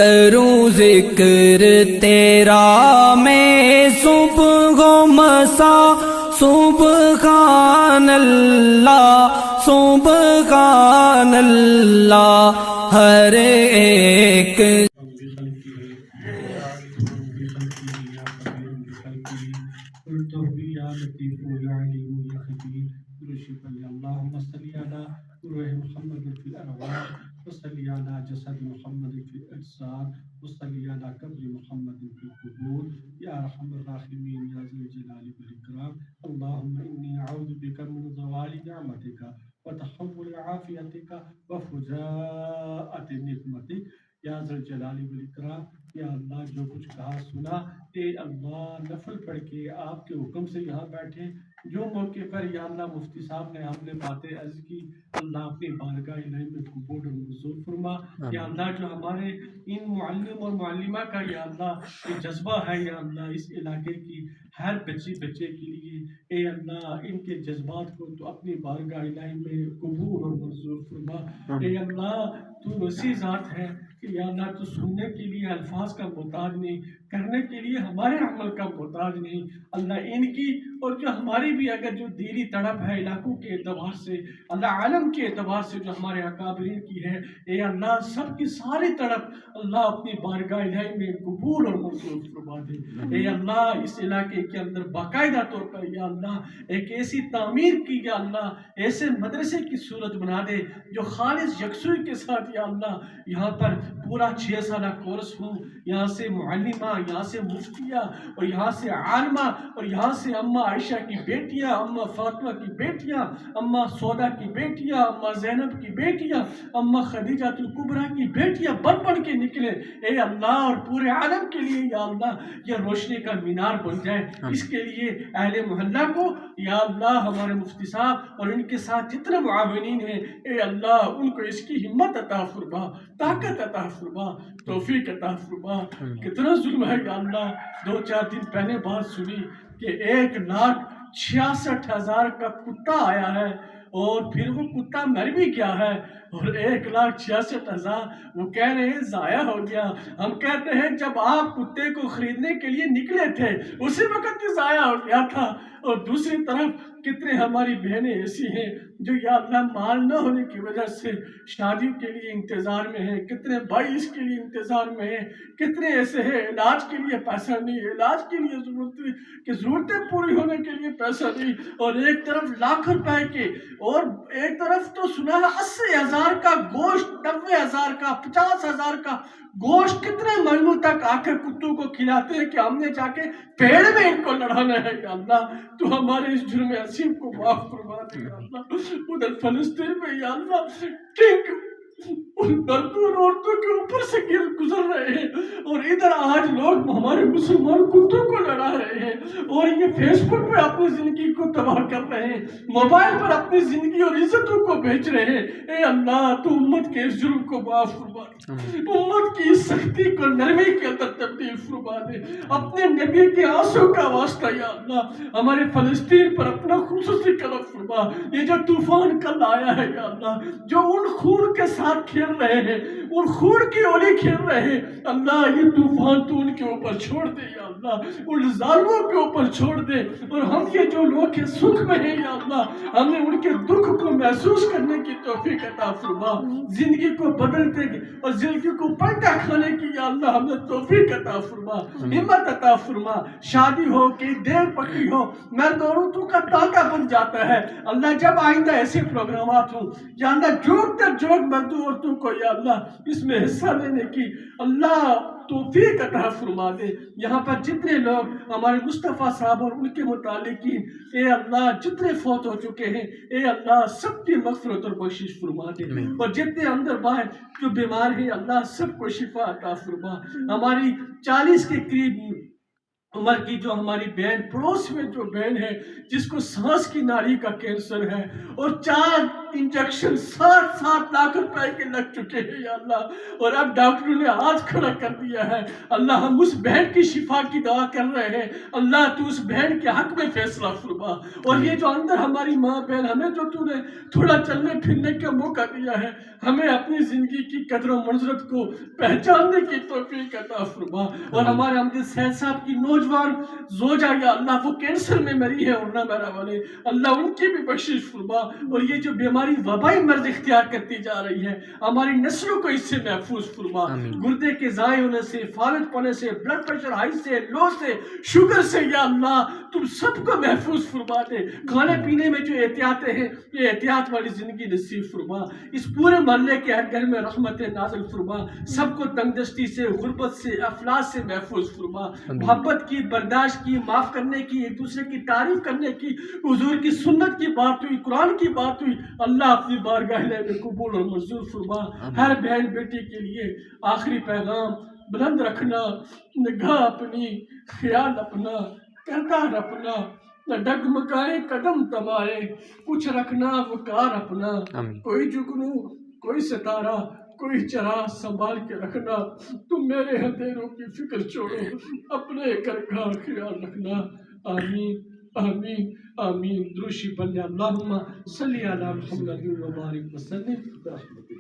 کروں ذکر تیرا میں صبح و مساء، سبحان اللہ سبحان اللہ، ہر ایک اللهم صل على روح محمد في الأرواح، وصل على جسد محمد في الأجساد، وصل على قبر محمد في القبور، يا أرحم الراحمين يا ذا الجلال والإكرام. اللهم إني أعوذ بك من زوال نعمتك وتحول عافيتك وفجاءة نقمتك یا ذا الجلال والاکرام. یا اللہ جو کچھ کہا سنا، اے اللہ نفل پڑھ کے آپ کے حکم سے یہاں بیٹھے، جو موقع پر یا اللہ مفتی صاحب نے ہم نے باتیں عرض کی، اللہ اپنی بارگاہ الہی میں قبول اور منظور فرما. یا اللہ جو ہمارے ان معلم اور معلمہ کا یا اللہ یہ جذبہ ہے یا اللہ اس علاقے کی ہر بچے کے لیے، اے اللہ ان کے جذبات کو تو اپنی بارگاہ الہی میں قبول اور منظور فرما. اے اللہ تو وسیع ذات ہے کہ یا اللہ تو سننے کے لیے الفاظ کا محتاج نہیں، کرنے کے لیے ہمارے عمل کا محتاج نہیں. اللہ ان کی اور جو ہماری بھی اگر جو دلی تڑپ ہے علاقوں کے اعتبار سے، اللہ عالم کے اعتبار سے جو ہمارے اکابرین کی ہے، اے اللہ سب کی ساری تڑپ اللہ اپنی بارگاہ الہی میں قبول اور منظور فرما دے. اے اللہ اس علاقے کے اندر باقاعدہ طور پر یا اللہ ایک ایسی تعمیر کی یا اللہ ایسے مدرسے کی صورت بنا دے جو خالص یکسوئی کے ساتھ یا اللہ یہاں پر پورا 6 سالہ کورس ہوں، یہاں سے معلمہ، یہاں سے مفتیہ اور یہاں سے عالمہ اور یہاں سے اماں عائشہ کی بیٹیاں، اماں فاطمہ کی بیٹیاں، اماں سودا کی بیٹیاں، اماں زینب کی بیٹیاں، اماں خدیجہ الکبریٰ کی بیٹیاں بن کے نکلے. اے اللہ اور پورے عالم کے لیے یا اللہ یہ روشنی کا مینار بن جائے. اس کے لیے اہل محلہ کو یا اللہ ہمارے مفتی صاحب اور ان کے ساتھ جتنے معاونین ہیں، اے اللہ ان کو اس کی ہمت عطا فرما، طاقت عطا فرما، توفیق عطا فرما. کتنا ظلم ہے یا اللہ. 2-4 دن پہلے بات سنی کہ 1,66,000 کا کتا آیا ہے اور پھر وہ کتا مر بھی گیا ہے، اور 1,66,000 وہ کہہ رہے ہیں ضائع ہو گیا. ہم کہتے ہیں جب آپ کتے کو خریدنے کے لیے نکلے تھے اسی وقت ہی ضائع ہو گیا تھا. اور دوسری طرف کتنے ہماری بہنیں ایسی ہیں جو یا اللہ مال نہ ہونے کی وجہ سے شادی کے لیے انتظار میں ہیں، کتنے بھائی اس کے لیے انتظار میں ہیں، کتنے ایسے ہیں علاج کے لیے پیسہ نہیں، علاج کے لیے ضرورتیں پوری ہونے کے لیے پیسہ نہیں. اور ایک طرف لاکھ روپے کے اور ایک طرف تو سنا ہے 80,000 کا گوشت، 90,000 کا، 50,000 کا گوشت کتنے مہینوں تک آ کر کتوں کو کھلاتے ہیں کہ ہم نے جا کے پیڑ میں ان کو لڑانا ہے. یا اللہ تو ہمارے اس جرم عظیم کو معاف فرما دے یا اللہ. ادھر فلسطین میں یا اللہ ٹھیک ان مردوں عورتوں کے اوپر سے گزر رہے ہیں، اور ادھر آج لوگ ہمارے مسلمان کتوں کو لڑا رہے ہیں، اور یہ فیس بک پہ اپنی زندگی کو تباہ کر رہے ہیں، موبائل پر اپنی زندگی اور عزتوں کو بیچ رہے ہیں. اے اللہ تو امت کے اس جرم کو معاف فرما دے، امت کی اس سختی کو نرمی کے اندر تبدیل فرما دے. اپنے نبی کے آنسوں کا واسطہ یا اللہ ہمارے فلسطین پر اپنا خصوصی کرم فرما. یہ جو طوفان کل آیا ہے یا اللہ جو ان خون کے ساتھ کھیل رہے ہیں، ان خون کی اولی کھیل رہے ہیں، اللہ یہ طوفان تو ان کے اوپر چھوڑ دے یا اللہ، ان ظالموں کے اوپر چھوڑ دے. اور ہم یہ جو لوگ کے سکھ میں ہیں یا اللہ ہمیں ان کے دکھ کو محسوس کرنے کی توفیق عطا فرما. زندگی کو بدلتے اور زندگی کو پلٹا کھانے کی یا اللہ ہمیں توفیق عطا فرما، ہمت عطا فرما. شادی ہو کہ دیر پکی ہو، مرد عورتوں کا تانکہ بن جاتا ہے. اللہ جب آئندہ ایسے پروگرامات ہوں یا اللہ جوگ در جوگ مردوں عورتوں کو یا اللہ اس میں حصہ لینے کی اللہ توفیق عطا فرما دے. یہاں پر جتنے لوگ ہمارے مصطفیٰ صاحب اور ان کے متعلقین اے اللہ جتنے فوت ہو چکے ہیں، اے اللہ سب کی مغفرت اور بخشش فرما دے. اور جتنے اندر باہر جو بیمار ہیں اللہ سب کو شفا عطا فرما. ہماری 40 کے قریب عمر کی جو ہماری بہن پڑوس میں جو بہن ہے جس کو سانس کی نالی کا کینسر ہے اور 4 انجیکشن 7 لاکھ روپے کے لگ چکے ہیں یا اللہ، اور اب ڈاکٹروں نے ہاتھ کھڑا کر دیا ہے اللہ، ہم اس بہن کی شفا کی دعا کر رہے ہیں اللہ، تو اس بہن کے حق میں فیصلہ فرما، اور یہ جو اندر ہماری ماں بہن ہمیں جو تو نے تھوڑا چلنے پھرنے کا موقع دیا ہے، ہمیں اپنی زندگی کی قدر و منزلت کو پہچاننے کی توفیق عطا فرما، اور ہمارے امجد سید صاحب کی نوجوان زوجہ یا اللہ وہ کینسر میں مری ہے اور نہ مرا والے اللہ ان کی بھی بخشش فرما، اور یہ جو بیماری وبائی مرض اختیار کرتی جا رہی ہے ہماری نسلوں کو اس سے محفوظ فرما، گردے کے ضائع ہونے سے، فالج پڑنے سے، بلڈ پریشر ہائی سے، لو سے، شوگر سے یا اللہ تم سب کو محفوظ فرما دے، کھانے پینے میں جو احتیاطیں ہیں یہ احتیاط والی زندگی نصیب فرما، اس پورے محلے کے ہر گھر میں رحمت نازل فرما، سب کو تنگ دستی سے، غربت سے، افلاس سے محفوظ فرما، محبت کی، برداشت کی، معاف کرنے کی، ایک دوسرے کی تعریف کرنے کی، حضور کی سنت کی بات ہوئی، قرآن کی بات ہوئی، اللہ اپنی بارگاہ میں قبول اور منظور فرما، ہر بہن بیٹی کے لیے آخری پیغام بلند رکھنا، نگاہ اپنی، خیال اپنا، کردار اپنا، نہ ڈگمگائے قدم تمہارے، کچھ رکھنا وقار اپنا، کوئی جگنو کوئی ستارہ کوئی چراغ سنبھال کے رکھنا، تم میرے اندھیروں کی فکر چھوڑو، اپنے گھر کا خیال رکھنا، آمین آمین آمین، دروشی بلے اللہم صلی علی محمد و بارک وسلم۔